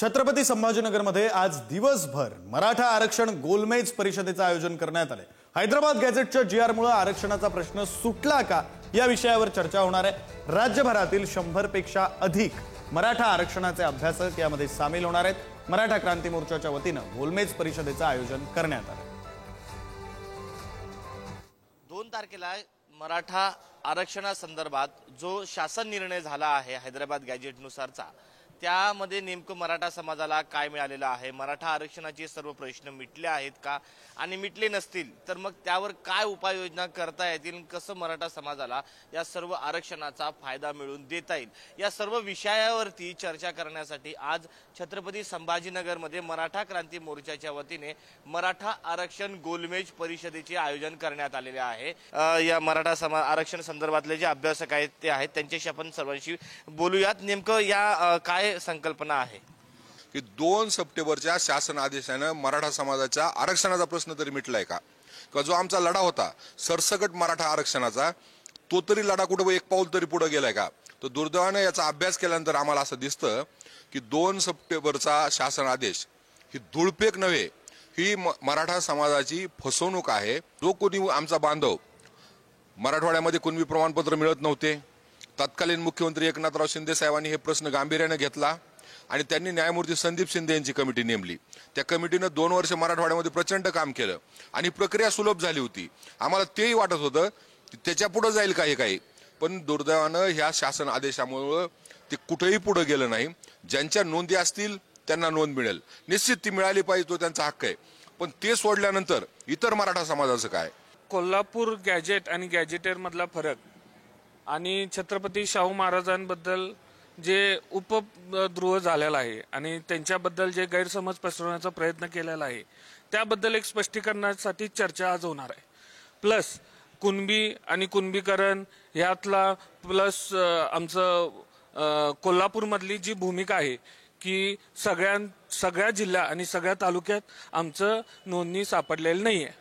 छत्रपती संभाजीनगरमध्ये आज दिवसभर मराठा आरक्षण गोलमेज परिषदेचं आयोजन करण्यात आले। हैदराबाद गॅझेटच्या जीआरमुळे आरक्षणाचा प्रश्न सुटला का या विषयावर चर्चा होणार आहे। राज्यभरातील 100 पेक्षा अधिक मराठा आरक्षणाचे अभ्यासक यामध्ये सामील होणार आहेत। मराठा क्रांती मोर्चाच्या वतीने गोलमेज परिषदेचं आयोजन करण्यात आले। 2 तारखेला मराठा आरक्षणासंदर्भात जो शासन निर्णय झाला आहे हैदराबाद गॅझेटनुसारचा, त्यामध्ये नेमकं मराठा समाजाला काय मिळालेलं आहे, मराठा आरक्षणाचे सर्व प्रश्न मिटले आहेत का, आणि मिटले नसतील तर मग त्यावर काय उपाययोजना करता येतील, कसं मराठा समाजाला या सर्व आरक्षणाचा फायदा मिळवून देता येईल, या सर्व विषयावरती चर्चा करण्यासाठी आज छत्रपती संभाजीनगरमध्ये मराठा क्रांती मोर्चाच्या वतीने मराठा आरक्षण गोलमेज परिषदेचे आयोजन करण्यात आलेले आहे। या मराठा आरक्षण संदर्भातले जे अभ्यासक आहेत ते आहेत, त्यांच्याशी आपण सर्वांशी बोलूयात। नेमकं या काय संकल्पना आहे की 2 सप्टेंबरच्या शासन आदेशाने मराठा समाजाच्या आरक्षणाचा प्रश्न तरी मिटलाय का? का जो आमचा लढा होता सरसकट मराठा आरक्षणाचा, तो तरी लढा कुठे एक पाऊल तरी पुढे गेलाय का? तर दुर्दैवाने याचा अभ्यास केल्यानंतर आम्हाला असं दिसतं की 2 सप्टेंबरचा शासन आदेश ही धुळपेक नव्हे, ही मराठा समाजाची फसवणूक आहे। जो कोणी आमचा बांधव मराठवाड्यामध्ये कुणबी प्रमाणपत्र मिळत नव्हते, तत्कालीन मुख्यमंत्री एकनाथराव शिंदे साहेबांनी हे प्रश्न गांभीर्याने घेतला आणि त्यांनी न्यायमूर्ती संदीप शिंदे यांची कमिटी नेमली। त्या कमिटीने 2 वर्ष मराठवाड्यामध्ये प्रचंड काम केलं आणि प्रक्रिया सुलभ झाली होती। आम्हाला तेही वाटत होतं की त्याच्या पुढे जाईल काही, पण दुर्दैवानं ह्या शासन आदेशामुळे ते कुठेही पुढे गेलं नाही। ज्यांच्या नोंदी असतील त्यांना नोंद मिळेल, निश्चित ती मिळाली पाहिजे, तो त्यांचा हक्क आहे। पण ते सोडल्यानंतर इतर मराठा समाजाचं काय? कोल्हापूर गॅझेट आणि गॅझेटेर मधला फरक आणि छत्रपती शाहू महाराजांबद्दल जे उपद्रोह झालेला आहे आणि त्यांच्याबद्दल जे गैरसमज पसरवण्याचा प्रयत्न केलेला आहे, त्याबद्दल एक स्पष्टीकरणासाठी चर्चा आज होणार आहे। प्लस कुणबी आणि कुणबीकरण यातला, प्लस आमचं कोल्हापूरमधली जी भूमिका आहे की सगळ्या जिल्हा आणि सगळ्या तालुक्यात आमचं नोंदणी सापडलेली नाही आहे,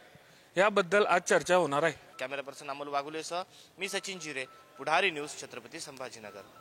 याबद्दल आज चर्चा होणार आहे। कॅमेरा पर्सन अमोल वाघुलेसह मी सचिन जिरे, पुढारी न्यूज, छत्रपती संभाजीनगर।